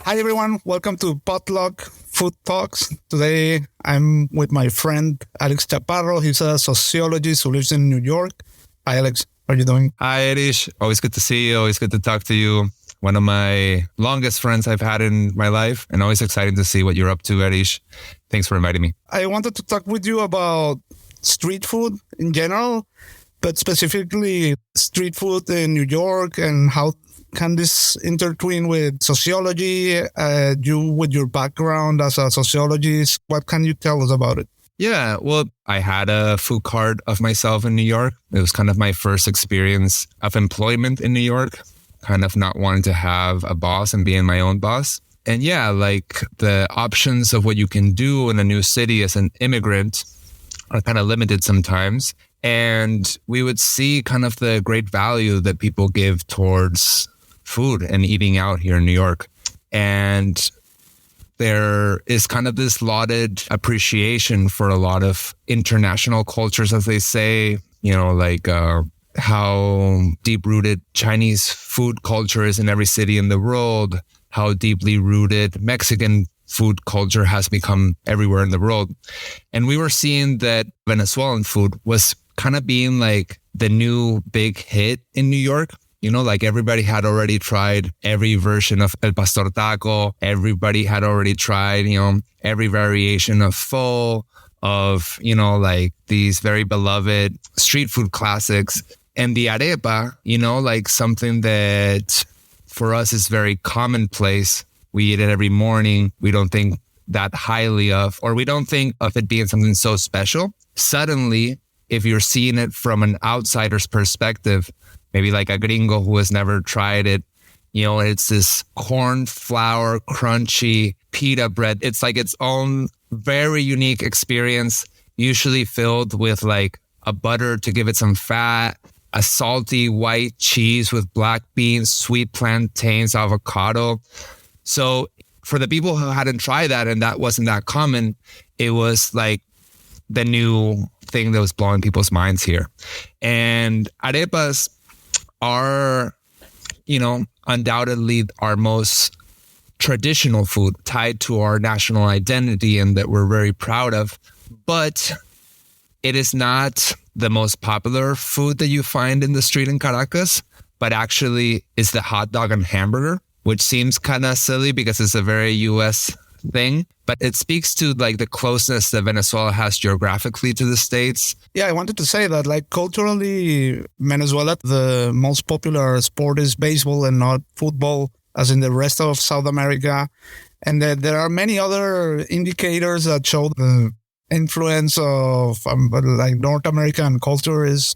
Hi, everyone. Welcome to Potluck Food Talks. Today, I'm with my friend, Alex Chaparro. He's a sociologist who lives in New York. Hi, Alex. How are you doing? Hi, Erish. Always good to see you. Always good to talk to you. One of my longest friends I've had in my life, and always exciting to see what you're up to, Erish. Thanks for inviting me. I wanted to talk with you about street food in general, but specifically street food in New York and how can this intertwine with sociology? You, with your background as a sociologist, what can you tell us about it? Yeah, well, I had a food cart of myself in New York. It was kind of my first experience of employment in New York, kind of not wanting to have a boss and being my own boss. And yeah, like the options of what you can do in a new city as an immigrant are kind of limited sometimes. And we would see kind of the great value that people give towards food and eating out here in New York. And there is kind of this lauded appreciation for a lot of international cultures, as they say, like how deep-rooted Chinese food culture is in every city in the world, how deeply rooted Mexican food culture has become everywhere in the world. And we were seeing that Venezuelan food was kind of being like the new big hit in New York. Like everybody had already tried every version of El Pastor Taco. Everybody had already tried, every variation of pho, of, like these very beloved street food classics. And the arepa, like something that for us is very commonplace. We eat it every morning. We don't think that highly of, or we don't think of it being something so special. Suddenly, if you're seeing it from an outsider's perspective, maybe like a gringo who has never tried it, it's this corn flour, crunchy pita bread. It's like its own very unique experience, usually filled with like a butter to give it some fat, a salty white cheese with black beans, sweet plantains, avocado. So for the people who hadn't tried that and that wasn't that common, it was like the new thing that was blowing people's minds here. And arepas are, undoubtedly our most traditional food tied to our national identity and that we're very proud of. But it is not the most popular food that you find in the street in Caracas, but actually is the hot dog and hamburger, which seems kind of silly because it's a very U.S. thing, but it speaks to like the closeness that Venezuela has geographically to the States. Yeah, I wanted to say that like culturally, Venezuela, the most popular sport is baseball and not football, as in the rest of South America. And there are many other indicators that show the influence of like North American culture is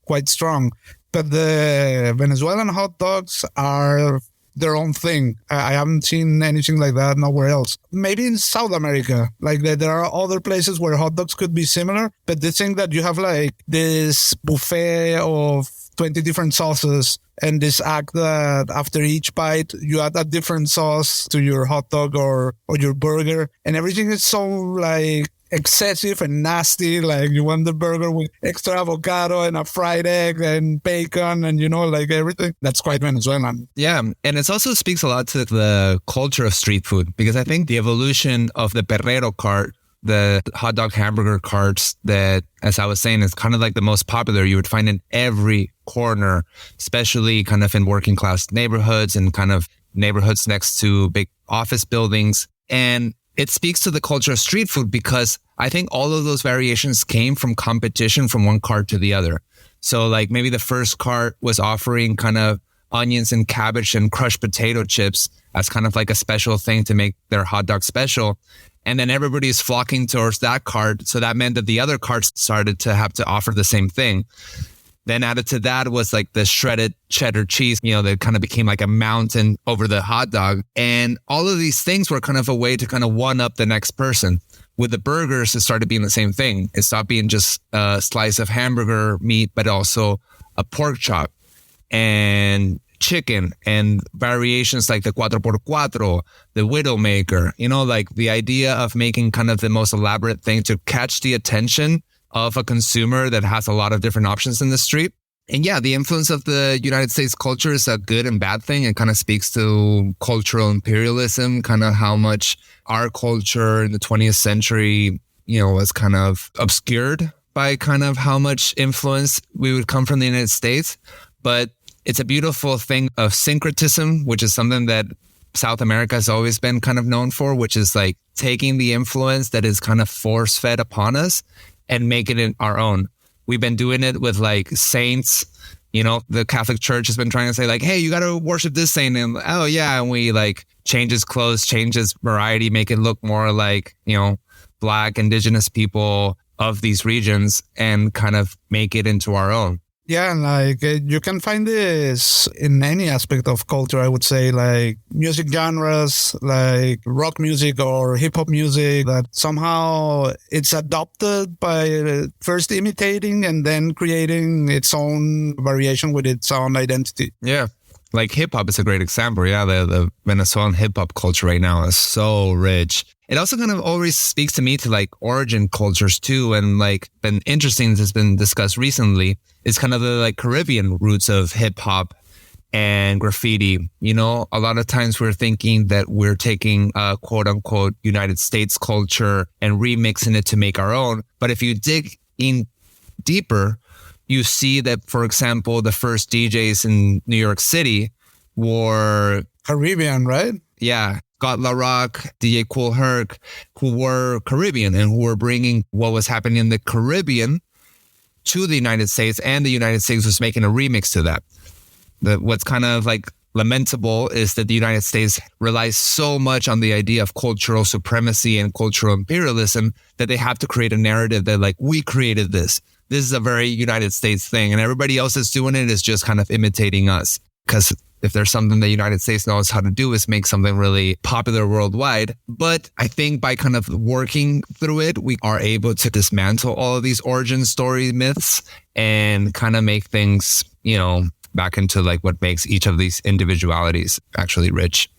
quite strong. But the Venezuelan hot dogs are their own thing. I haven't seen anything like that nowhere else. Maybe in South America, like there are other places where hot dogs could be similar, but the thing that you have like this buffet of 20 different sauces and this act that after each bite, you add a different sauce to your hot dog or your burger, and everything is so like excessive and nasty. Like you want the burger with extra avocado and a fried egg and bacon and like everything. That's quite Venezuelan. Yeah, and it also speaks a lot to the culture of street food, because I think the evolution of the perrero cart, the hot dog hamburger carts that, as I was saying, is kind of like the most popular. You would find in every corner, especially kind of in working class neighborhoods and kind of neighborhoods next to big office buildings. And it speaks to the culture of street food because I think all of those variations came from competition from one cart to the other. So like maybe the first cart was offering kind of onions and cabbage and crushed potato chips as kind of like a special thing to make their hot dog special. And then everybody's flocking towards that cart. So that meant that the other carts started to have to offer the same thing. Then added to that was like the shredded cheddar cheese, that kind of became like a mountain over the hot dog. And all of these things were kind of a way to kind of one up the next person. With the burgers, it started being the same thing. It stopped being just a slice of hamburger meat, but also a pork chop and chicken and variations like the 4x4, the Widowmaker, like the idea of making kind of the most elaborate thing to catch the attention of a consumer that has a lot of different options in the street. And yeah, the influence of the United States culture is a good and bad thing. It kind of speaks to cultural imperialism, kind of how much our culture in the 20th century, was kind of obscured by kind of how much influence we would come from the United States. But it's a beautiful thing of syncretism, which is something that South America has always been kind of known for, which is like taking the influence that is kind of force fed upon us and making it our own. We've been doing it with like saints. The Catholic Church has been trying to say like, hey, you got to worship this saint. And oh yeah. And we like change his clothes, change his variety, make it look more like, Black indigenous people of these regions and kind of make it into our own. Yeah, and like you can find this in any aspect of culture, I would say, like music genres, like rock music or hip hop music, that somehow it's adopted by first imitating and then creating its own variation with its own identity. Yeah. Like hip hop is a great example. Yeah, the Venezuelan hip hop culture right now is so rich. It also kind of always speaks to me to like origin cultures too. And like been interesting, has been discussed recently, is kind of the like Caribbean roots of hip hop and graffiti. A lot of times we're thinking that we're taking a quote unquote United States culture and remixing it to make our own. But if you dig in deeper, you see that, for example, the first DJs in New York City were Caribbean, right? Yeah. Got La Rock, DJ Kool Herc, who were Caribbean and who were bringing what was happening in the Caribbean to the United States, and the United States was making a remix to that. What's kind of like lamentable is that the United States relies so much on the idea of cultural supremacy and cultural imperialism that they have to create a narrative that like, we created this. This is a very United States thing, and everybody else that's doing it is just kind of imitating us. Because if there's something the United States knows how to do, is make something really popular worldwide. But I think by kind of working through it, we are able to dismantle all of these origin story myths and kind of make things, back into like what makes each of these individualities actually rich.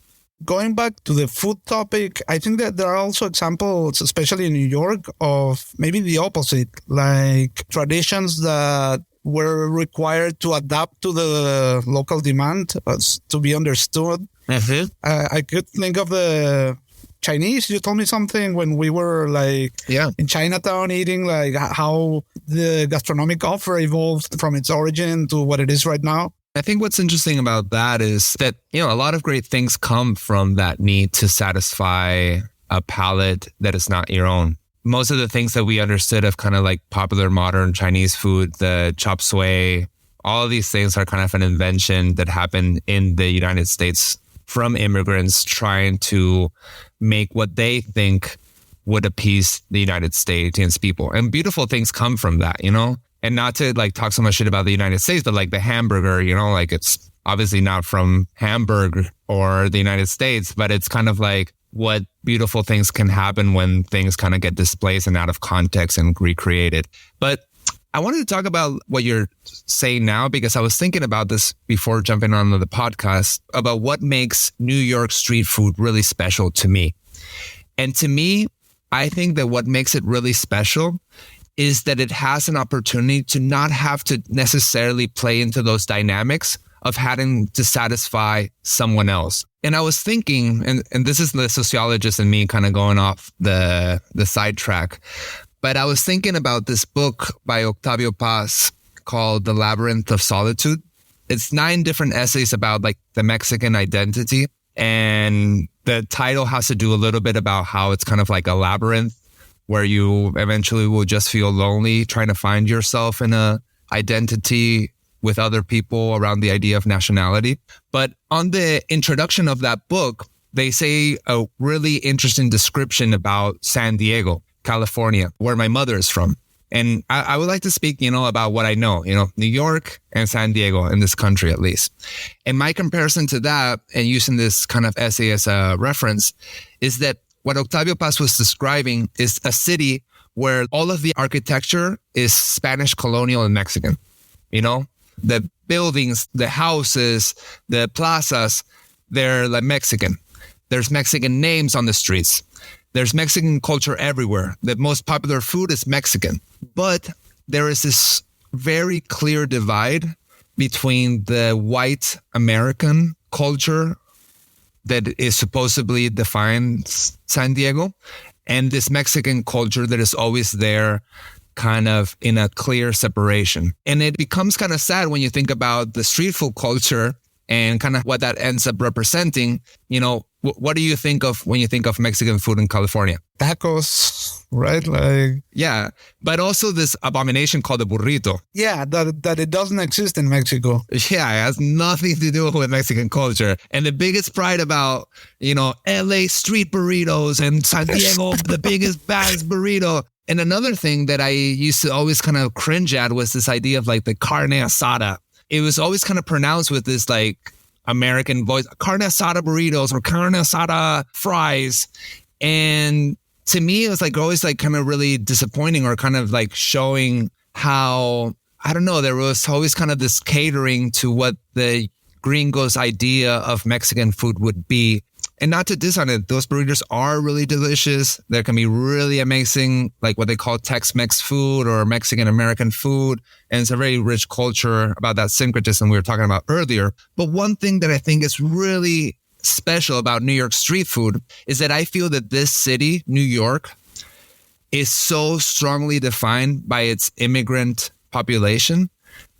Going back to the food topic, I think that there are also examples, especially in New York, of maybe the opposite, like traditions that were required to adapt to the local demand to be understood. Mm-hmm. I could think of the Chinese. You told me something when we were like in Chinatown eating, like how the gastronomic offer evolved from its origin to what it is right now. I think what's interesting about that is that, a lot of great things come from that need to satisfy a palate that is not your own. Most of the things that we understood of kind of like popular modern Chinese food, the chop suey, all of these things are kind of an invention that happened in the United States from immigrants trying to make what they think would appease the United States people. And beautiful things come from that, And not to like talk so much shit about the United States, but like the hamburger, like it's obviously not from Hamburg or the United States, but it's kind of like what beautiful things can happen when things kind of get displaced and out of context and recreated. But I wanted to talk about what you're saying now, because I was thinking about this before jumping on the podcast about what makes New York street food really special to me. And to me, I think that what makes it really special is that it has an opportunity to not have to necessarily play into those dynamics of having to satisfy someone else. And I was thinking, and this is the sociologist and me kind of going off the sidetrack, but I was thinking about this book by Octavio Paz called The Labyrinth of Solitude. It's 9 different essays about like the Mexican identity. And the title has to do a little bit about how it's kind of like a labyrinth where you eventually will just feel lonely trying to find yourself in a identity with other people around the idea of nationality. But on the introduction of that book, they say a really interesting description about San Diego, California, where my mother is from. And I would like to speak, about what I know, New York and San Diego in this country, at least. And my comparison to that, and using this kind of essay as a reference, is that what Octavio Paz was describing is a city where all of the architecture is Spanish, colonial, and Mexican. The buildings, the houses, the plazas, they're like Mexican. There's Mexican names on the streets. There's Mexican culture everywhere. The most popular food is Mexican. But there is this very clear divide between the white American culture that is supposedly defines San Diego and this Mexican culture that is always there, kind of in a clear separation. And it becomes kind of sad when you think about the street food culture and kind of what that ends up representing. You know, what do you think of when you think of Mexican food in California? Tacos, right? Like, yeah, but also this abomination called the burrito. yeah, that it doesn't exist in Mexico. Yeah, it has nothing to do with Mexican culture. And the biggest pride about, you know, LA street burritos and San Diego, the biggest, baddest burrito. And another thing that I used to always kind of cringe at was this idea of like the carne asada. It was always kind of pronounced with this like American voice, carne asada burritos or carne asada fries. And to me, it was like always like kind of really disappointing, or kind of like showing how, I don't know, there was always kind of this catering to what the gringos' idea of Mexican food would be. And not to diss on it, those burritos are really delicious. They can be really amazing, like what they call Tex-Mex food or Mexican-American food. And it's a very rich culture about that syncretism we were talking about earlier. But one thing that I think is really special about New York street food is that I feel that this city, New York, is so strongly defined by its immigrant population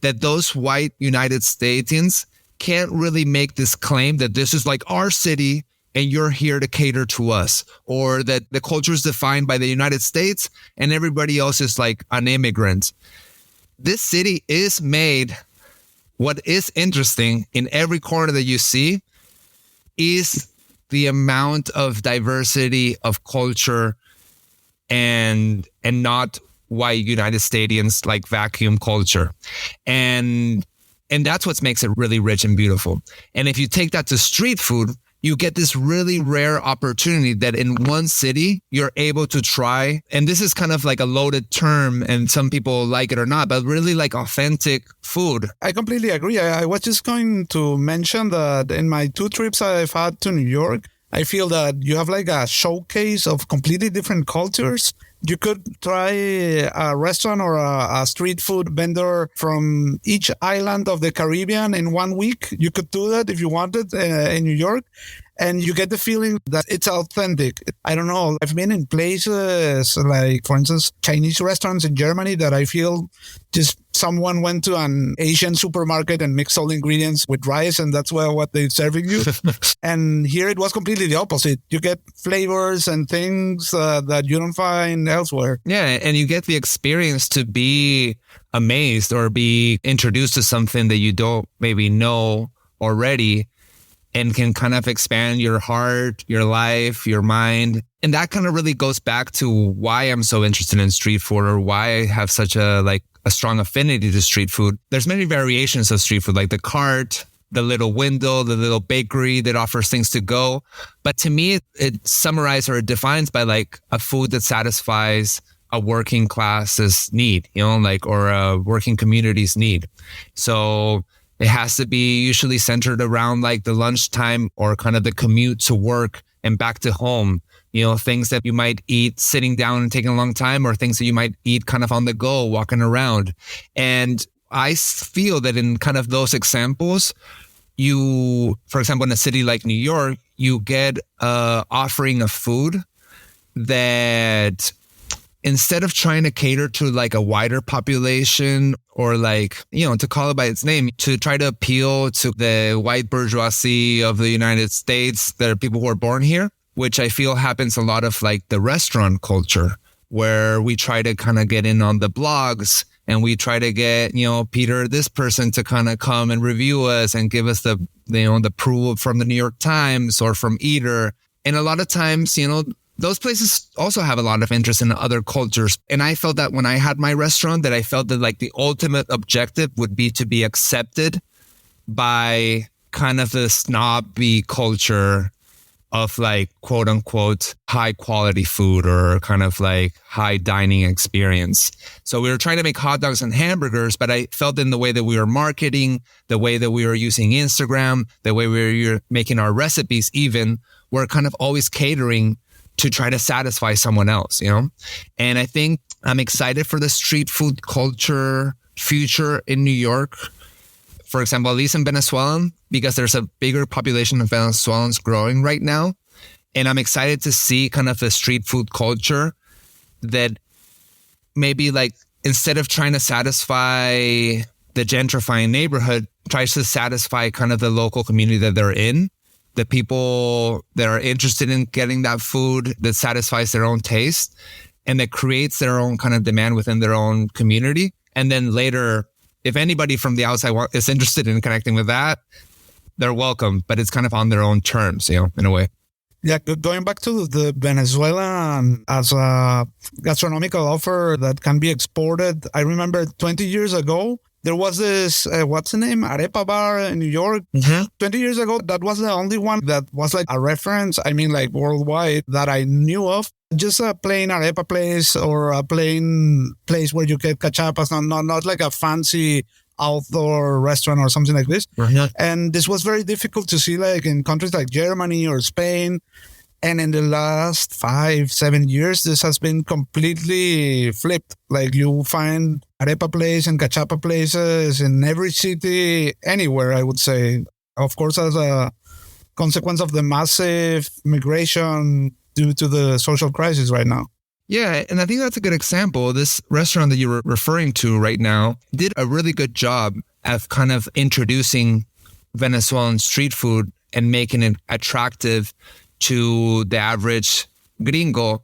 that those white United Statesians can't really make this claim that this is like our city and you're here to cater to us, or that the culture is defined by the United States and everybody else is like an immigrant. This city is made. What is interesting in every corner that you see is the amount of diversity of culture and not white United Statesians like vacuum culture. And that's what makes it really rich and beautiful. And if you take that to street food, you get this really rare opportunity that in one city, you're able to try. And this is kind of like a loaded term and some people like it or not, but really like authentic food. I completely agree. I was just going to mention that in my 2 trips I've had to New York, I feel that you have like a showcase of completely different cultures. You could try a restaurant or a street food vendor from each island of the Caribbean in 1 week. You could do that if you wanted in New York. And you get the feeling that it's authentic. I don't know. I've been in places like, for instance, Chinese restaurants in Germany that I feel just someone went to an Asian supermarket and mixed all the ingredients with rice, and that's what they're serving you. And here it was completely the opposite. You get flavors and things that you don't find elsewhere. Yeah, and you get the experience to be amazed or be introduced to something that you don't maybe know already, and can kind of expand your heart, your life, your mind. And that kind of really goes back to why I'm so interested in street food, or why I have such a strong affinity to street food. There's many variations of street food, like the cart, the little window, the little bakery that offers things to go. But to me, it summarizes or it defines by like a food that satisfies a working class's need, you know, like, or a working community's need. So it has to be usually centered around like the lunchtime or kind of the commute to work and back to home. You know, things that you might eat sitting down and taking a long time, or things that you might eat kind of on the go, walking around. And I feel that in kind of those examples, you, for example, in a city like New York, you get offering of food that, instead of trying to cater to like a wider population, or like, you know, to call it by its name, to try to appeal to the white bourgeoisie of the United States, that are people who are born here, which I feel happens a lot of like the restaurant culture, where we try to kind of get in on the blogs and we try to get, you know, Peter, this person to kind of come and review us and give us the, you know, the proof from the New York Times or from Eater. And a lot of times, you know, those places also have a lot of interest in other cultures. And I felt that when I had my restaurant, that I felt that like the ultimate objective would be to be accepted by kind of the snobby culture of like, quote unquote, high quality food, or kind of like high dining experience. So we were trying to make hot dogs and hamburgers, but I felt in the way that we were marketing, the way that we were using Instagram, the way we were making our recipes even, we're kind of always catering to try to satisfy someone else, you know? And I think I'm excited for the street food culture future in New York, for example, at least in Venezuelan, because there's a bigger population of Venezuelans growing right now. And I'm excited to see kind of the street food culture that maybe like instead of trying to satisfy the gentrifying neighborhood, tries to satisfy kind of the local community that they're in, the people that are interested in getting that food that satisfies their own taste and that creates their own kind of demand within their own community. And then later, if anybody from the outside is interested in connecting with that, they're welcome, but it's kind of on their own terms, you know, in a way. Yeah, going back to the Venezuelan as a gastronomical offer that can be exported, I remember 20 years ago, there was this, what's the name? Arepa bar in New York. Mm-hmm. 20 years ago, that was the only one that was like a reference, I mean like worldwide, that I knew of. Just a plain arepa place or a plain place where you get cachapas, not like a fancy outdoor restaurant or something like this. Mm-hmm. And this was very difficult to see like in countries like Germany or Spain. And in the last 5-7 years, this has been completely flipped. Like you find arepa place and cachapa places in every city, anywhere, I would say. Of course, as a consequence of the massive migration due to the social crisis right now. Yeah, and I think that's a good example. This restaurant that you were referring to right now did a really good job of kind of introducing Venezuelan street food and making it attractive to the average gringo.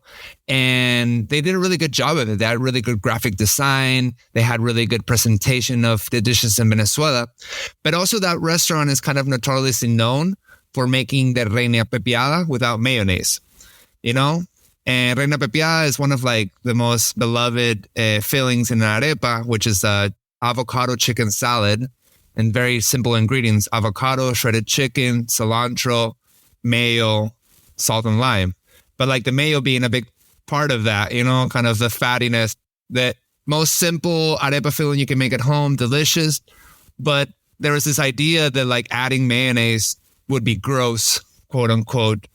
And they did a really good job of it. They had really good graphic design. They had really good presentation of the dishes in Venezuela. But also that restaurant is kind of notoriously known for making the reina pepiada without mayonnaise, you know? And reina pepiada is one of like the most beloved fillings in an arepa, which is avocado chicken salad and very simple ingredients: avocado, shredded chicken, cilantro, mayo, salt and lime. But like the mayo being a big part of that, you know, kind of the fattiness, that most simple arepa filling you can make at home, delicious. But there was this idea that like adding mayonnaise would be gross, quote unquote,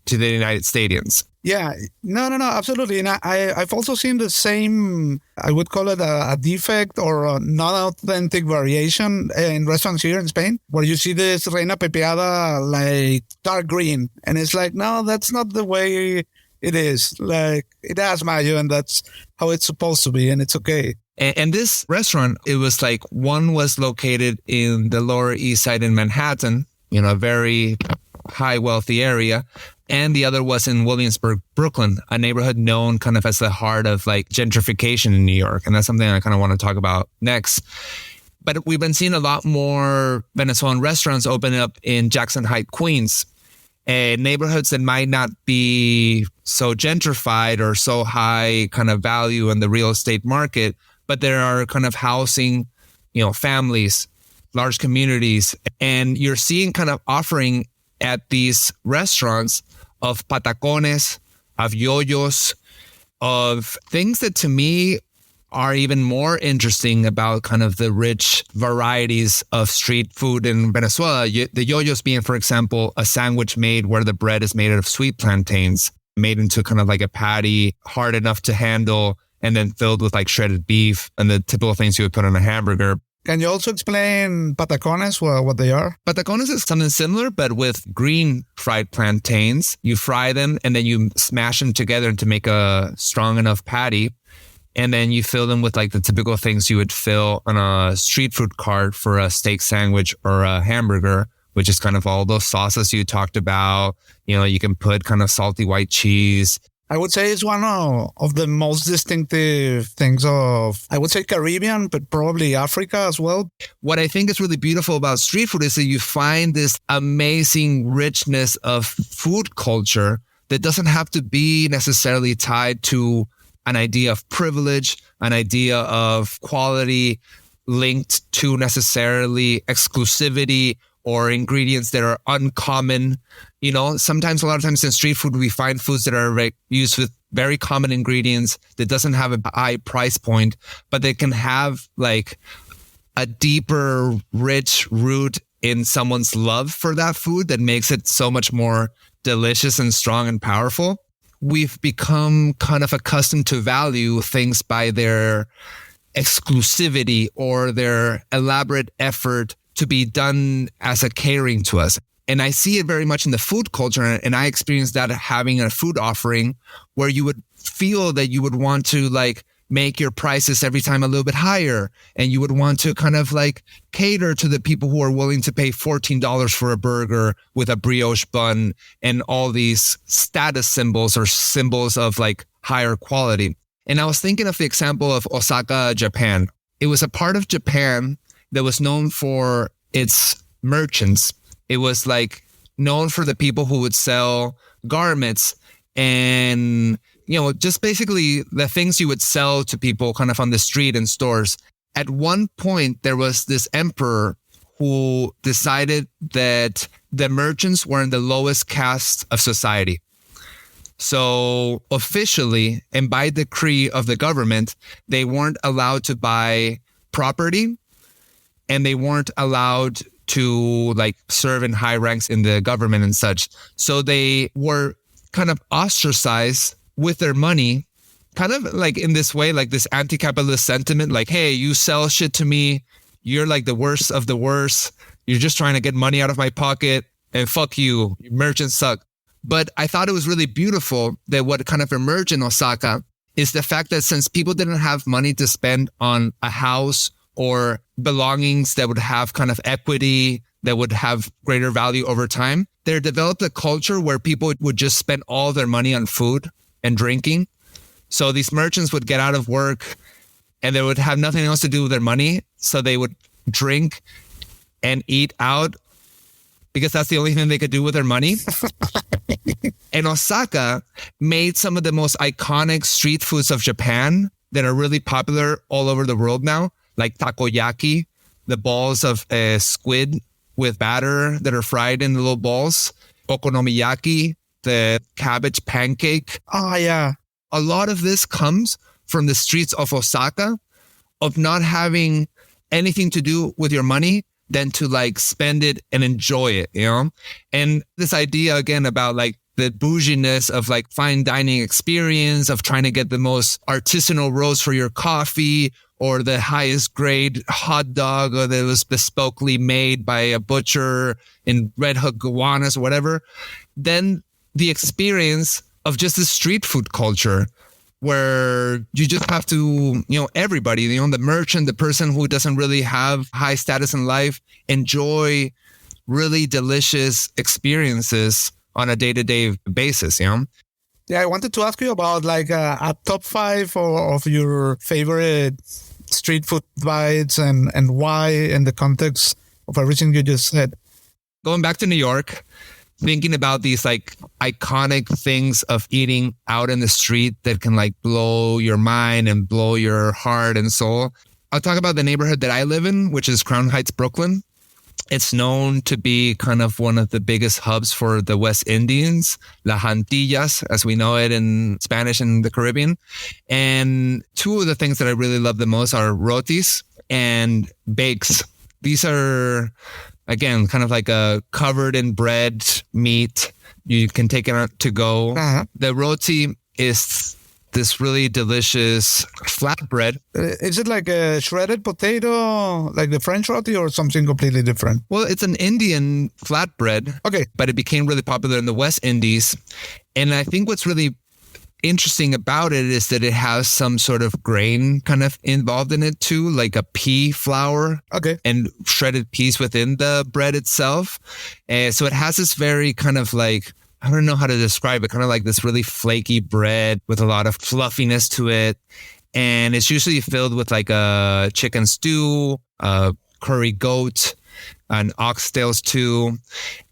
to the United States. Yeah, no, absolutely. And I've also seen the same, I would call it a defect or a non-authentic variation in restaurants here in Spain, where you see this reina pepiada like dark green. And it's like, no, that's not the way it is. Like it has mayo and that's how it's supposed to be. And it's okay. And this restaurant, it was like one was located in the Lower East Side in Manhattan, you know, a very high wealthy area. And the other was in Williamsburg, Brooklyn, a neighborhood known kind of as the heart of like gentrification in New York. And that's something I kind of want to talk about next. But we've been seeing a lot more Venezuelan restaurants open up in Jackson Heights, Queens, and neighborhoods that might not be so gentrified or so high kind of value in the real estate market, but there are kind of housing, you know, families, large communities. And you're seeing kind of offering at these restaurants of patacones, of yoyos, of things that to me are even more interesting about kind of the rich varieties of street food in Venezuela. The yoyos being, for example, a sandwich made where the bread is made out of sweet plantains, made into kind of like a patty, hard enough to handle, and then filled with like shredded beef and the typical things you would put on a hamburger. Can you also explain patacones, what they are? Patacones is something similar, but with green fried plantains. You fry them and then you smash them together to make a strong enough patty. And then you fill them with like the typical things you would fill on a street food cart for a steak sandwich or a hamburger, which is kind of all those sauces you talked about. You know, you can put kind of salty white cheese. I would say it's one of the most distinctive things of, I would say Caribbean, but probably Africa as well. What I think is really beautiful about street food is that you find this amazing richness of food culture that doesn't have to be necessarily tied to an idea of privilege, an idea of quality linked to necessarily exclusivity or ingredients that are uncommon. You know, sometimes, a lot of times in street food, we find foods that are used with very common ingredients that doesn't have a high price point, but they can have like a deeper, rich root in someone's love for that food that makes it so much more delicious and strong and powerful. We've become kind of accustomed to value things by their exclusivity or their elaborate effort to be done as a catering to us. And I see it very much in the food culture. And I experienced that having a food offering where you would feel that you would want to like make your prices every time a little bit higher. And you would want to kind of like cater to the people who are willing to pay $14 for a burger with a brioche bun and all these status symbols or symbols of like higher quality. And I was thinking of the example of Osaka, Japan. It was a part of Japan that was known for its merchants. It was like known for the people who would sell garments and, you know, just basically the things you would sell to people kind of on the street and stores. At one point, there was this emperor who decided that the merchants were in the lowest caste of society. So officially, and by decree of the government, they weren't allowed to buy property and they weren't allowed to like serve in high ranks in the government and such. So they were kind of ostracized with their money, kind of like in this way, like this anti-capitalist sentiment, like, hey, you sell shit to me. You're like the worst of the worst. You're just trying to get money out of my pocket and fuck you. Merchants suck. But I thought it was really beautiful that what kind of emerged in Osaka is the fact that since people didn't have money to spend on a house or belongings that would have kind of equity, that would have greater value over time, there developed a culture where people would just spend all their money on food and drinking. So these merchants would get out of work and they would have nothing else to do with their money. So they would drink and eat out because that's the only thing they could do with their money. And Osaka made some of the most iconic street foods of Japan that are really popular all over the world now, like takoyaki, the balls of squid with batter that are fried in little balls, okonomiyaki, the cabbage pancake. Oh, yeah. A lot of this comes from the streets of Osaka, of not having anything to do with your money than to like spend it and enjoy it, you know? And this idea again about like the bouginess of like fine dining experience, of trying to get the most artisanal roast for your coffee or the highest grade hot dog or that was bespokely made by a butcher in Red Hook, Gowanus, or whatever, then the experience of just the street food culture where you just have to, you know, everybody, you know, the merchant, the person who doesn't really have high status in life, enjoy really delicious experiences on a day-to-day basis, you know? Yeah, I wanted to ask you about like a top 5 of your favorite street food bites and why in the context of everything you just said. Going back to New York, thinking about these like iconic things of eating out in the street that can like blow your mind and blow your heart and soul. I'll talk about the neighborhood that I live in, which is Crown Heights, Brooklyn. It's known to be kind of one of the biggest hubs for the West Indians, las Antillas, as we know it in Spanish in the Caribbean. And two of the things that I really love the most are rotis and bakes. These are, again, kind of like a covered in bread meat. You can take it out to go. Uh-huh. The roti is this really delicious flatbread. Is it like a shredded potato, like the French roti, or something completely different? Well, it's an Indian flatbread. Okay. But it became really popular in the West Indies. And I think what's really interesting about it is that it has some sort of grain kind of involved in it too, like a pea flour. Okay. And shredded peas within the bread itself. And so it has this very kind of like, I don't know how to describe it, kind of like this really flaky bread with a lot of fluffiness to it. And it's usually filled with like a chicken stew, a curry goat, an oxtail stew.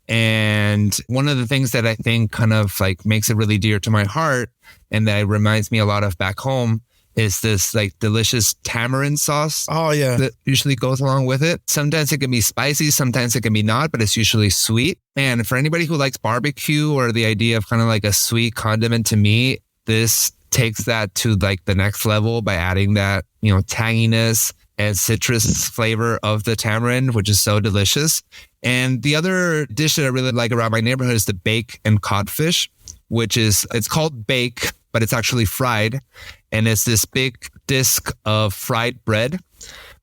And one of the things that I think kind of like makes it really dear to my heart and that reminds me a lot of back home is this like delicious tamarind sauce. Oh, yeah. That usually goes along with it. Sometimes it can be spicy, sometimes it can be not, but it's usually sweet. And for anybody who likes barbecue or the idea of kind of like a sweet condiment, to me, this takes that to like the next level by adding that, you know, tanginess and citrus flavor of the tamarind, which is so delicious. And the other dish that I really like around my neighborhood is the bake and codfish, which is, it's called bake but it's actually fried. And it's this big disc of fried bread,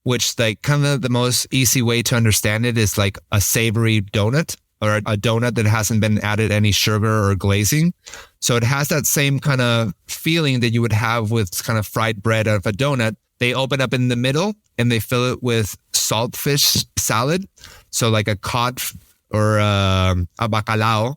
which like kind of the most easy way to understand it is like a savory donut, or a donut that hasn't been added any sugar or glazing. So it has that same kind of feeling that you would have with kind of fried bread of a donut. They open up in the middle and they fill it with saltfish salad. So like a cod or a bacalao,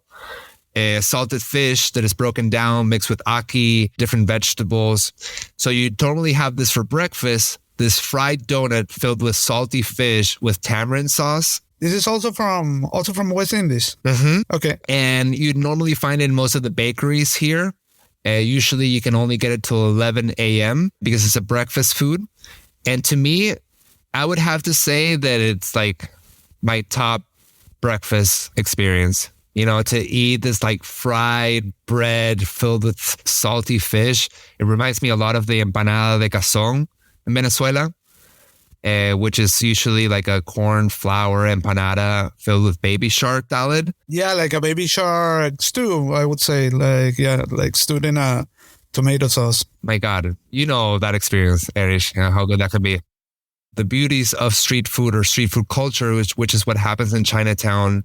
a salted fish that is broken down, mixed with ackee, different vegetables. So you normally have this for breakfast, this fried donut filled with salty fish with tamarind sauce. This is also from West Indies. Mm-hmm. Okay. And you'd normally find it in most of the bakeries here. Usually you can only get it till 11 a.m. because it's a breakfast food. And to me, I would have to say that it's like my top breakfast experience. You know, to eat this like fried bread filled with salty fish. It reminds me a lot of the empanada de cazón in Venezuela, which is usually like a corn flour empanada filled with baby shark salad. Yeah, like a baby shark stew, I would say. Like stewed in a tomato sauce. My God, you know that experience, Eric, how good that could be. The beauties of street food or street food culture, which is what happens in Chinatown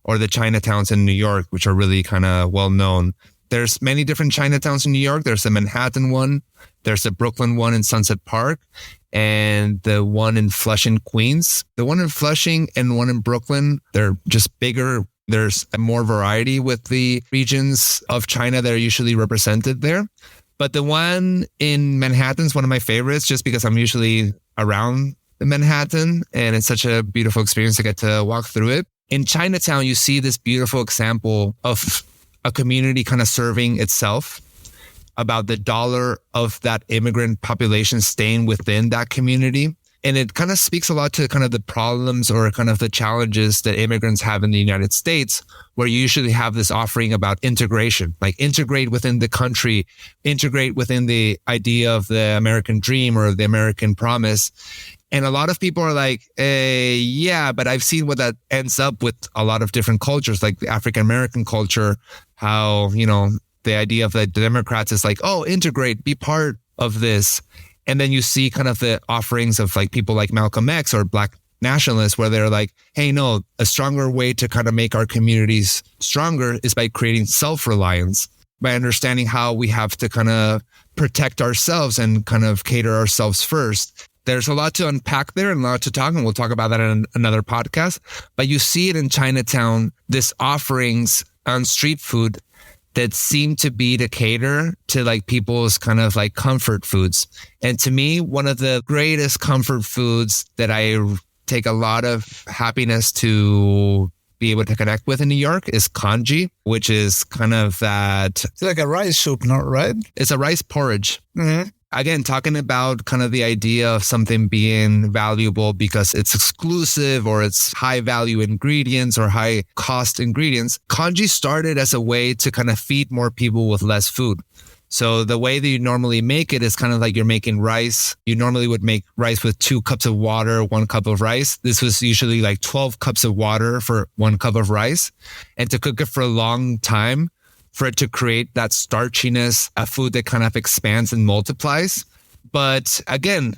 or the Chinatowns in New York, which are really kind of well known. There's many different Chinatowns in New York. There's a Manhattan one. There's a Brooklyn one in Sunset Park, and the one in Flushing, Queens. The one in Flushing and one in Brooklyn, they're just bigger. There's more variety with the regions of China that are usually represented there. But the one in Manhattan is one of my favorites just because I'm usually around Manhattan and it's such a beautiful experience to get to walk through it. In Chinatown, you see this beautiful example of a community kind of serving itself, about the dollar of that immigrant population staying within that community. And it kind of speaks a lot to kind of the problems or kind of the challenges that immigrants have in the United States, where you usually have this offering about integration, like integrate within the country, integrate within the idea of the American dream or the American promise. And a lot of people are like, yeah, but I've seen what that ends up with a lot of different cultures, like the African-American culture, how, you know, the idea of the Democrats is like, oh, integrate, be part of this. And then you see kind of the offerings of like people like Malcolm X or Black nationalists, where they're like, hey, no, a stronger way to kind of make our communities stronger is by creating self-reliance, by understanding how we have to kind of protect ourselves and kind of cater ourselves first. There's a lot to unpack there and a lot to talk, and we'll talk about that in another podcast. But you see it in Chinatown, this offerings on street food that seem to be to cater to like people's kind of like comfort foods. And to me, one of the greatest comfort foods that I take a lot of happiness to be able to connect with in New York is congee, which is kind of that... It's like a rice soup, not right? It's a rice porridge. Mm-hmm. Again, talking about kind of the idea of something being valuable because it's exclusive or it's high value ingredients or high cost ingredients. Congee started as a way to kind of feed more people with less food. So the way that you normally make it is kind of like you're making rice. You normally would make rice with 2 cups of water, 1 cup of rice. This was usually like 12 cups of water for 1 cup of rice. And to cook it for a long time, for it to create that starchiness, a food that kind of expands and multiplies. But again,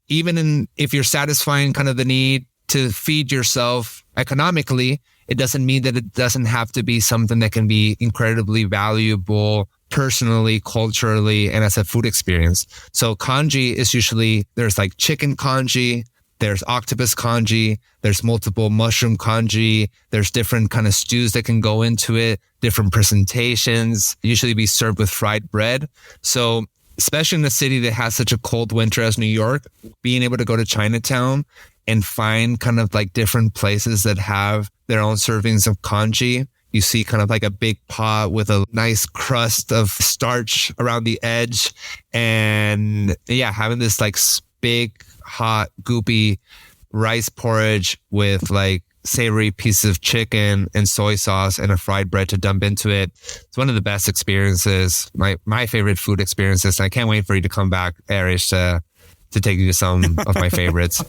even if you're satisfying kind of the need to feed yourself economically, it doesn't mean that it doesn't have to be something that can be incredibly valuable personally, culturally, and as a food experience. So congee is usually, there's like chicken congee, there's octopus congee, there's multiple mushroom congee, there's different kind of stews that can go into it, different presentations, usually be served with fried bread. So especially in a city that has such a cold winter as New York, being able to go to Chinatown and find kind of like different places that have their own servings of congee. You see kind of like a big pot with a nice crust of starch around the edge. And yeah, having this like big, hot, goopy rice porridge with like savory pieces of chicken and soy sauce and a fried bread to dump into it. It's one of the best experiences, my favorite food experiences. And I can't wait for you to come back, Eric, to to take you to some of my favorites.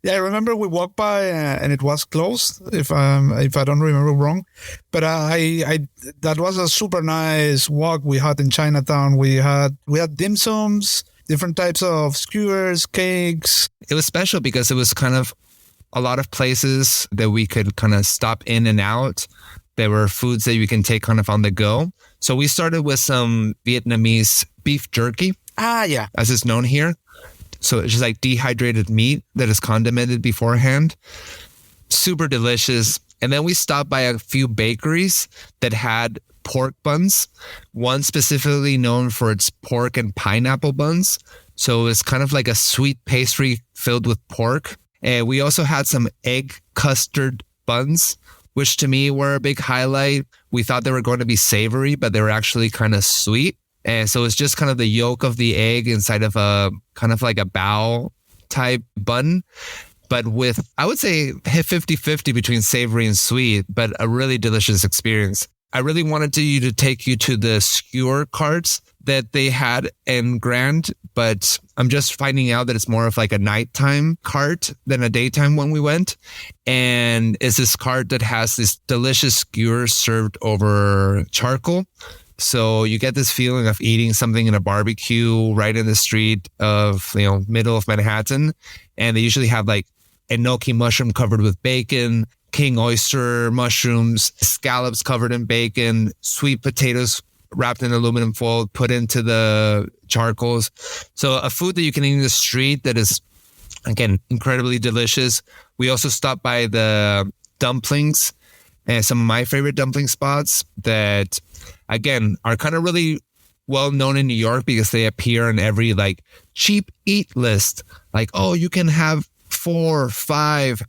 Yeah, I remember we walked by and it was closed, if I don't remember wrong. But I that was a super nice walk we had in Chinatown. We had dim sums, different types of skewers, cakes. It was special because it was kind of a lot of places that we could kind of stop in and out. There were foods that you can take kind of on the go. So we started with some Vietnamese beef jerky. Yeah. As it's known here. So it's just like dehydrated meat that is condimented beforehand. Super delicious. And then we stopped by a few bakeries that had pork buns. One specifically known for its pork and pineapple buns. So it's kind of like a sweet pastry filled with pork. And we also had some egg custard buns, which to me were a big highlight. We thought they were going to be savory, but they were actually kind of sweet. And so it's just kind of the yolk of the egg inside of a kind of like a bao type bun, but with, I would say, 50-50 between savory and sweet, but a really delicious experience. I really wanted to take you to the skewer carts that they had in Grand, but I'm just finding out that it's more of like a nighttime cart than a daytime when we went. And it's this cart that has this delicious skewer served over charcoal. So you get this feeling of eating something in a barbecue right in the street of, middle of Manhattan. And they usually have like enoki mushroom covered with bacon, king oyster mushrooms, scallops covered in bacon, sweet potatoes wrapped in aluminum foil, put into the charcoals. So a food that you can eat in the street that is, again, incredibly delicious. We also stopped by the dumplings and some of my favorite dumpling spots that, again, are kind of really well known in New York because they appear on every like cheap eat list. Like, oh, you can have 4 or 5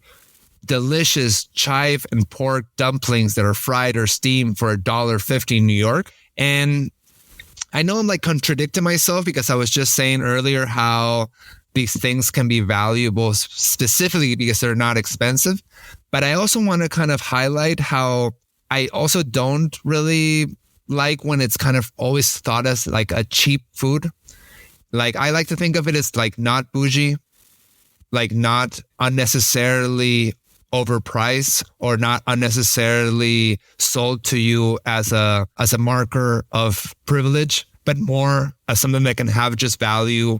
delicious chive and pork dumplings that are fried or steamed for $1.50 in New York. And I know I'm like contradicting myself because I was just saying earlier how these things can be valuable specifically because they're not expensive. But I also want to kind of highlight how I also don't really like when it's kind of always thought as like a cheap food. Like I like to think of it as like not bougie, like not unnecessarily overpriced or not unnecessarily sold to you as a marker of privilege, but more as something that can have just value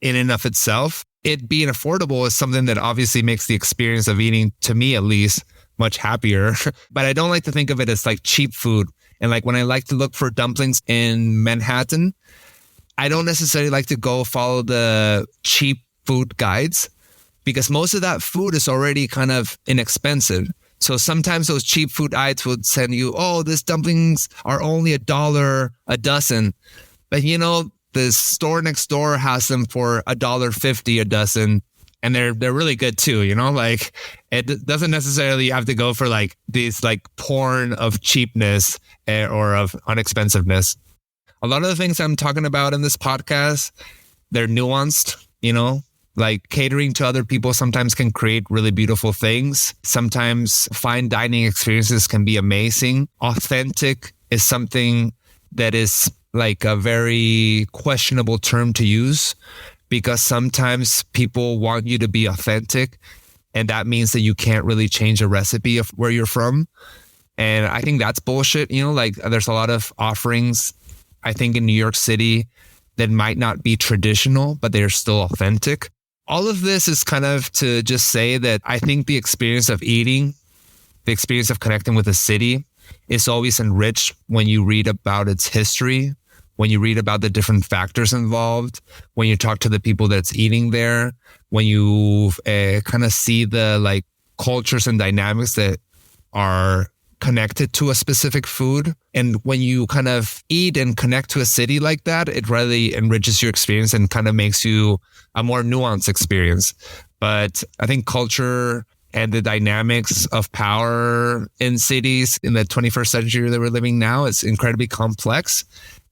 in and of itself. It being affordable is something that obviously makes the experience of eating, to me at least, much happier. But I don't like to think of it as like cheap food. And like when I like to look for dumplings in Manhattan, I don't necessarily like to go follow the cheap food guides because most of that food is already kind of inexpensive. So sometimes those cheap food guides would send you, oh, these dumplings are only $1 a dozen. But the store next door has them for $1.50 a dozen. And they're really good too, like it doesn't necessarily have to go for like these like porn of cheapness or of unexpensiveness. A lot of the things I'm talking about in this podcast, they're nuanced, like catering to other people sometimes can create really beautiful things. Sometimes fine dining experiences can be amazing. Authentic is something that is like a very questionable term to use, because sometimes people want you to be authentic, and that means that you can't really change a recipe of where you're from. And I think that's bullshit. Like there's a lot of offerings, I think, in New York City that might not be traditional, but they're still authentic. All of this is kind of to just say that I think the experience of eating, the experience of connecting with a city is always enriched when you read about its history, when you read about the different factors involved, when you talk to the people that's eating there, when you kind of see the like cultures and dynamics that are connected to a specific food. And when you kind of eat and connect to a city like that, it really enriches your experience and kind of makes you a more nuanced experience. But I think culture and the dynamics of power in cities in the 21st century that we're living now is incredibly complex.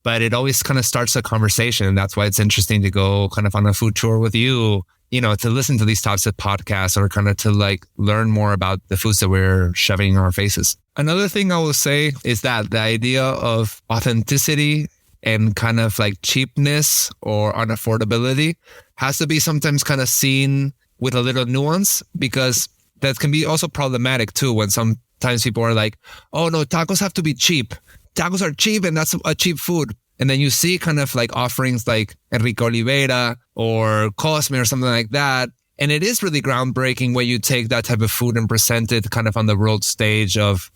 But it always kind of starts a conversation. And that's why it's interesting to go kind of on a food tour with you, to listen to these types of podcasts or kind of to like learn more about the foods that we're shoving in our faces. Another thing I will say is that the idea of authenticity and kind of like cheapness or unaffordability has to be sometimes kind of seen with a little nuance, because that can be also problematic too when sometimes people are like, oh no, tacos have to be cheap. Tacos are cheap and that's a cheap food. And then you see kind of like offerings like Enrique Oliveira or Cosme or something like that. And it is really groundbreaking when you take that type of food and present it kind of on the world stage of,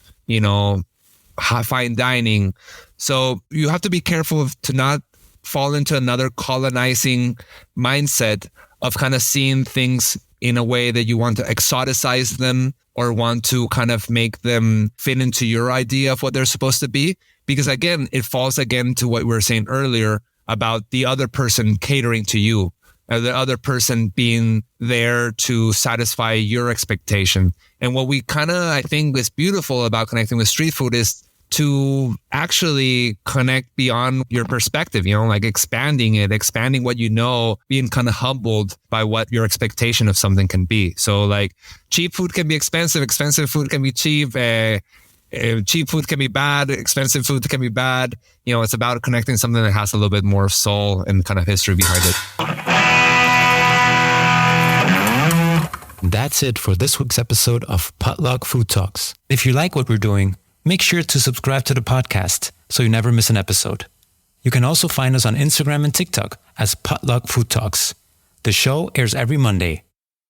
fine dining. So you have to be careful to not fall into another colonizing mindset of kind of seeing things in a way that you want to exoticize them or want to kind of make them fit into your idea of what they're supposed to be. Because again, it falls again to what we were saying earlier about the other person catering to you, or the other person being there to satisfy your expectation. And what we kind of, I think, is beautiful about connecting with street food is to actually connect beyond your perspective, like expanding what you know, being kind of humbled by what your expectation of something can be. So like cheap food can be expensive food can be cheap, cheap food can be bad, expensive food can be bad. It's about connecting something that has a little bit more soul and kind of history behind it. That's it for this week's episode of Potluck Food Talks. If you like what we're doing, make sure to subscribe to the podcast so you never miss an episode. You can also find us on Instagram and TikTok as Potluck Food Talks. The show airs every Monday.